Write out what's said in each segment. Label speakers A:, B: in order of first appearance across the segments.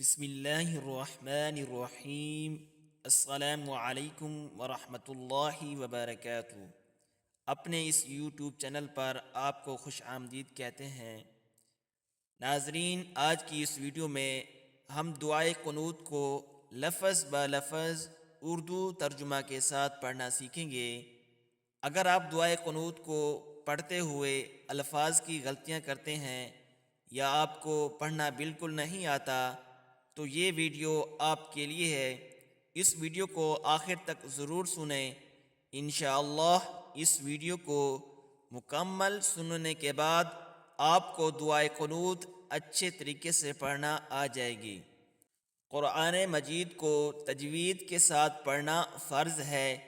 A: बिस्मिल्लाहिर्रहमानिर्रहीम। अस्सलामु अलैकुम वरहमतुल्लाहि वबरकातुहू। अपने इस यूट्यूब चैनल पर आपको खुश आमदीद कहते हैं। नाजरीन, आज की इस वीडियो में हम दुआए कुनूत को लफ़ज़ ब लफ़ज़ उर्दू तर्जुमा के साथ पढ़ना सीखेंगे। अगर आप दुआए कुनूत को पढ़ते हुए अल्फाज की गलतियाँ करते हैं या आपको पढ़ना बिल्कुल नहीं आता तो ये वीडियो आपके लिए है। इस वीडियो को आखिर तक ज़रूर सुने। इंशाअल्लाह इस वीडियो को मुकम्मल सुनने के बाद आपको दुआए कुनूत अच्छे तरीके से पढ़ना आ जाएगी। क़ुरान मजीद को तजवीद के साथ पढ़ना फ़र्ज़ है।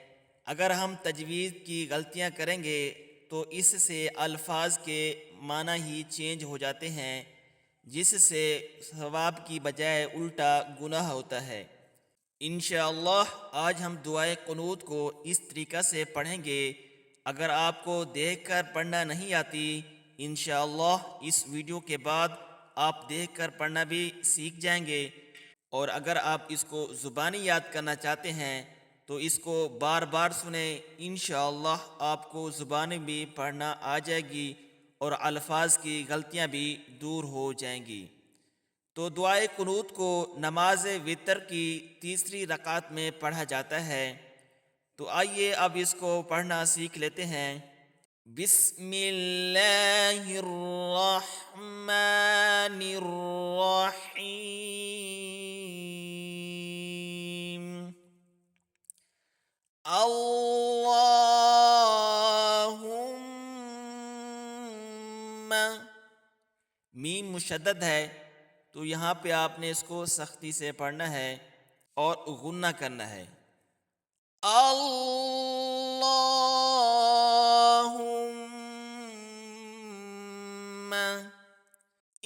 A: अगर हम तजवीद की गलतियाँ करेंगे तो इससे अल्फाज के माना ही चेंज हो जाते हैं, जिससे सवाब की बजाय उल्टा गुनाह होता है। इंशाअल्लाह आज हम दुआए कुनूत को इस तरीक़ा से पढ़ेंगे। अगर आपको देखकर पढ़ना नहीं आती, इंशाअल्लाह इस वीडियो के बाद आप देखकर पढ़ना भी सीख जाएंगे। और अगर आप इसको ज़ुबानी याद करना चाहते हैं तो इसको बार बार सुने। इंशाअल्लाह आपको ज़ुबानी भी पढ़ना आ जाएगी और अल्फाज की गलतियाँ भी दूर हो जाएंगी। तो दुआए कुनूत को नमाज वितर की तीसरी रकात में पढ़ा जाता है। तो आइए अब इसको पढ़ना सीख लेते हैं। बिस्मिल्लाहिर्रहमानिर्रहीम। अल्लाहुम्मा, मीम मुशद्दद है तो यहाँ पे आपने इसको सख्ती से पढ़ना है और गुन्ना करना है। अल्लाहुम्मा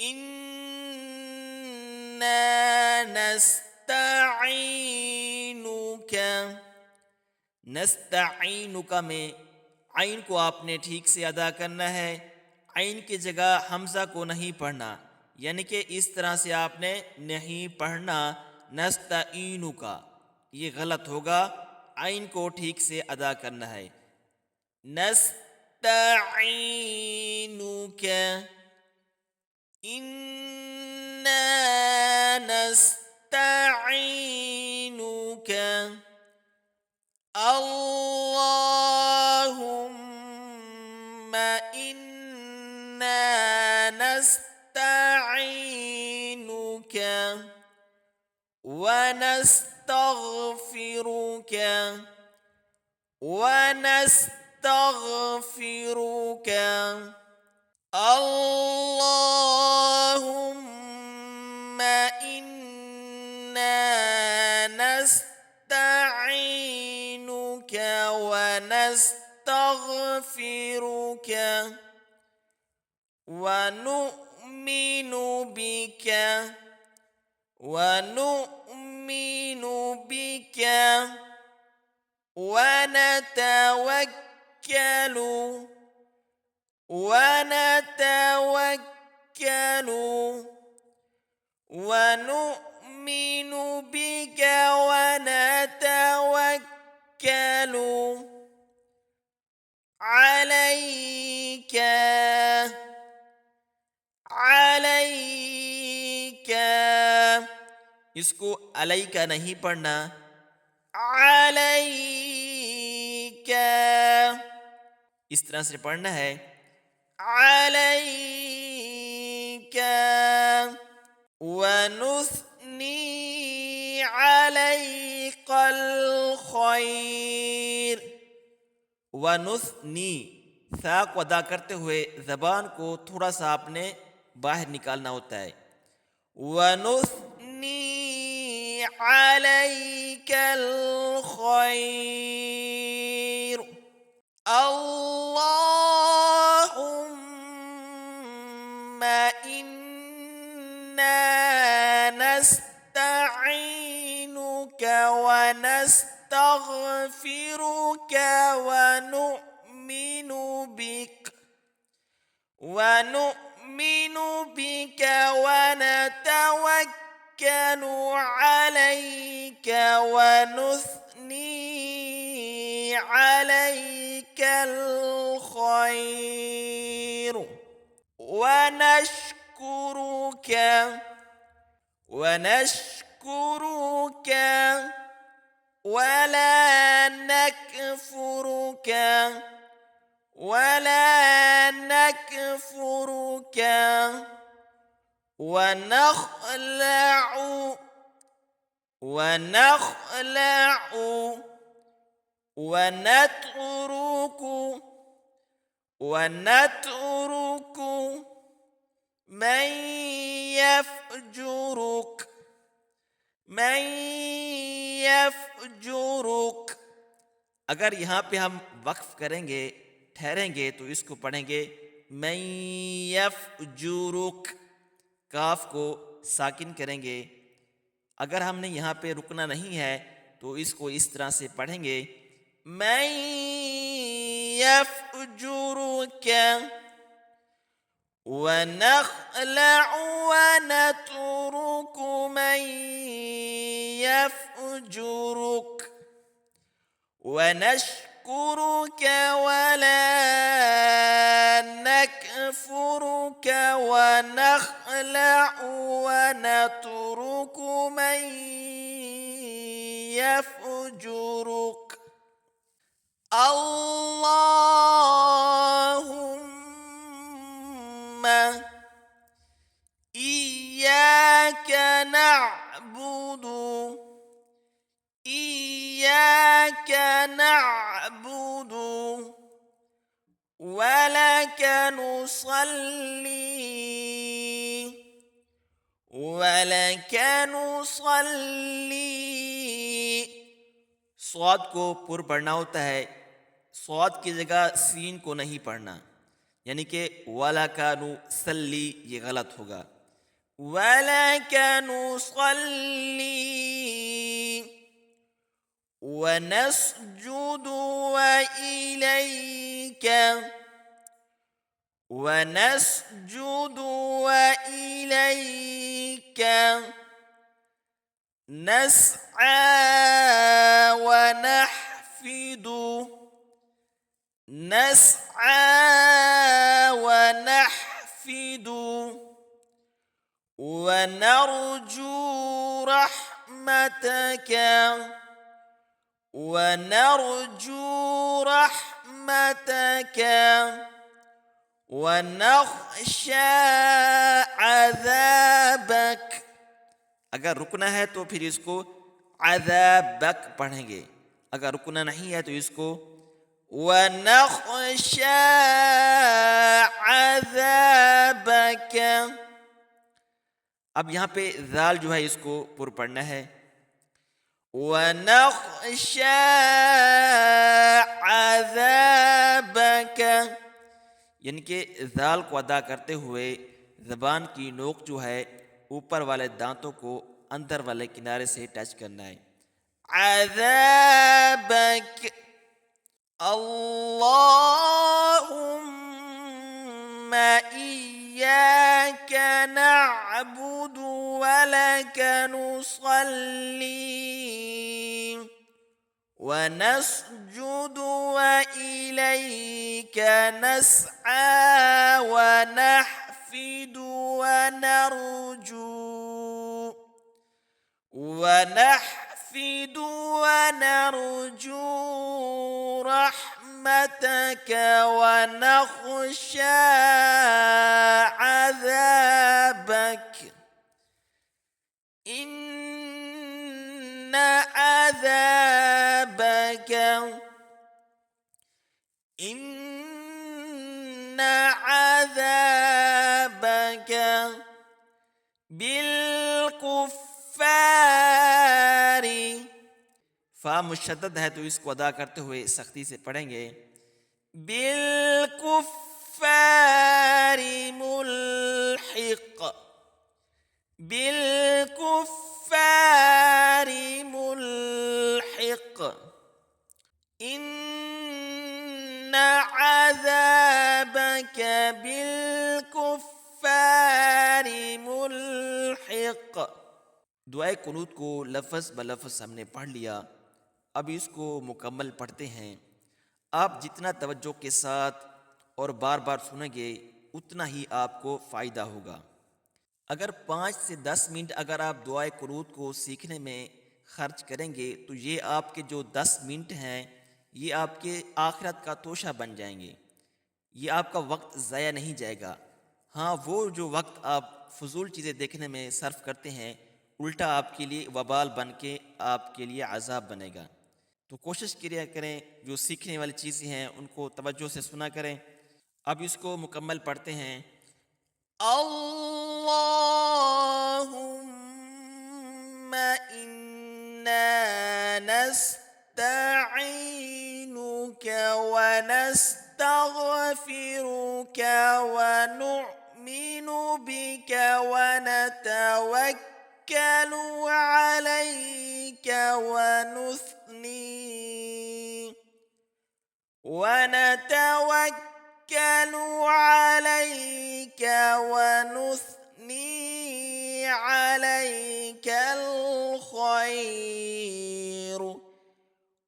A: इन्ना नस्तईनुका। नस्तईनुका में आइन को आपने ठीक से अदा करना है। आइन की जगह हमज़ा को नहीं पढ़ना, यानी कि इस तरह से आपने नहीं पढ़ना नस्तईनुका, ये गलत होगा। आइन को ठीक से अदा करना है। नस्तईनुका इन्ना नस्तईनुका अल्लाहुम्मा इन्ना नस्तईनुका व नस्तगफिरुका व नस्तगफिरुका अल्लाहुम्मा इन्ना नस्तईनुका व नस्तगफिरुका व नु'मिनु बिका व नु'मिनु बिका व नतवक्कलु ونؤمن بك ونتوكل عليك इसको अलैका नहीं पढ़ना, अलैका इस तरह से पढ़ना है। अलैका वनुस्नी अलैकल खैर। वनुस्नी सा को अदा करते हुए ज़बान को थोड़ा सा आपने बाहर निकालना होता है। वनुस्नी अलैकल खैर अल्लाहुम्मा इन्ना नस्तईनुका व नस्तगफिरुका व नु'मिनु बिक ونتوكل عليك ونثني عليك الخير ونشكرك ونشكرك ولا نكفرك ولا نكفرك ونخلع ونخلع ونترك ونترك من يفجرك من يفجرك. अगर यहाँ पे हम वक्फ करेंगे, ठहरेंगे, तो इसको पढ़ेंगे मैं यफजुरुक, काफ को साकिन करेंगे. अगर हमने यहाँ पे रुकना नहीं है तो इसको इस तरह से पढ़ेंगे मैं यफजुरुक ونخلع ونترك من يفجرك ونشكرك ولا نكفرك ونخلع ونترك من يفجرك. اللهم إياك نعبد إياك نعبد ولك نصلي ولك نصلي. स्वाद को पुर पढ़ना होता है, स्वाद की जगह सीन को नहीं पढ़ना, यानी कि वाला का नु सल्ली ये गलत होगा. वाला का नु सल्ली ونسجد وإليك ونسجد وإليك نسعى ونحفد نسعى ونحفد ونرجو رحمتك ونرجو رحمتك ونخشى عذابك. अगर रुकना है तो फिर इसको अज़ाबक पढ़ेंगे, अगर रुकना नहीं है तो इसको वनख़शा अज़ाबक. अब यहाँ पे ज़ाल जो है इसको पुर पढ़ना है. वनख़शा अज़ाबक, यानी कि ज़ाल को अदा करते हुए ज़बान की नोक जो है ऊपर वाले दांतों को अंदर वाले किनारे से टच करना है. अज़ाबक. अल्लाहुम्मा इय्याक नअबुदु व लक नुसल्ली व नस्जुदु व इलैका नस्आ व नहफिदु व नरजू ونحفد ونرجو رحمتك ونخشى عذابك. إن عذابك إن عذابك بالكفر फारी. फा मुशद्दद है तो इसको अदा करते हुए सख्ती से पढ़ेंगे बिलकुफ्फारी मुल्हिक बिलकुफ्फारी मुल्हिक. इन्न अज़ाबक बिलकुफ्फारी मुल्हिक. दुआए कुनूत को लफ्ज़ ब लफ्ज़ हमने पढ़ लिया। अब इसको मुकम्मल पढ़ते हैं। आप जितना तवज्जो के साथ और बार बार सुनेंगे उतना ही आपको फ़ायदा होगा। अगर 5 से 10 मिनट अगर आप दुआए कुनूत को सीखने में ख़र्च करेंगे तो ये आपके जो 10 मिनट हैं ये आपके आखिरत का तोशा बन जाएंगे। ये आपका वक्त ज़ाया नहीं जाएगा। हाँ, वो जो वक्त आप फजूल चीज़ें देखने में सर्फ करते हैं उल्टा आपके लिए वबाल बन के आपके लिए अज़ाब बनेगा। तो कोशिश किया करें जो सीखने वाली चीज़ें हैं उनको तवज्जो से सुना करें। अब इसको मुकम्मल पढ़ते हैं। अल्लाहुम्मा इन्ना नस्तईनुका व नस्तगफिरुका व नु'मिनु बिका व नतवक्कलु अलैका ونتوكل عليك ونثني عليك الخير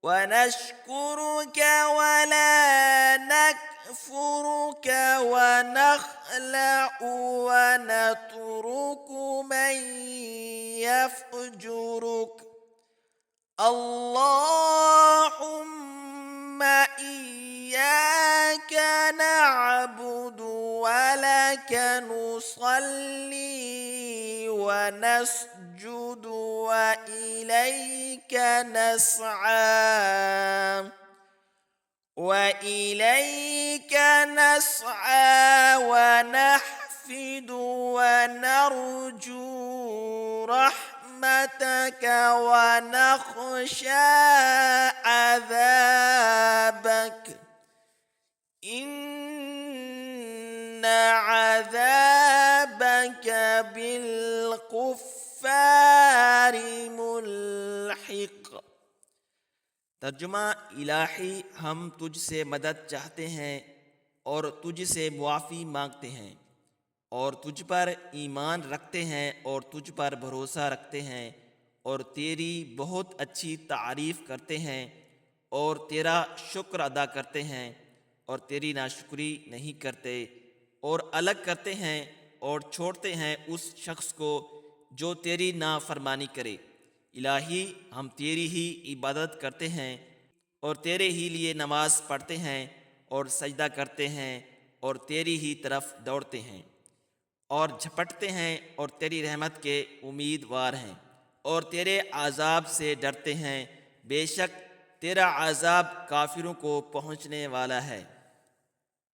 A: ونشكرك ولا نكفرك ونخلع ونترك من يفجرك اللهم إياك نعبد ولك نصلي ونسجد وإليك نسعى ونحفد ونرجو رحمتك ونخشى عذابك إن عذابك بالكفار मुल्हिक़। तर्जुमा इलाही, हम तुझसे मदद चाहते हैं और तुझसे मुआफ़ी मांगते हैं और तुझ पर ईमान रखते हैं और तुझ पर भरोसा रखते हैं और तेरी बहुत अच्छी तारीफ़ करते हैं और तेरा शुक्र अदा करते हैं और तेरी नाशुक्री नहीं करते और अलग करते हैं और छोड़ते हैं उस शख्स को जो तेरी नाफरमानी करे। इलाही, हम तेरी ही इबादत करते हैं और तेरे ही लिए नमाज पढ़ते हैं और सजदा करते हैं और तेरी ही तरफ दौड़ते हैं और झपटते हैं और तेरी रहमत के उम्मीदवार हैं और तेरे आज़ाब से डरते हैं। बेशक तेरा आज़ाब काफिरों को पहुँचने वाला है।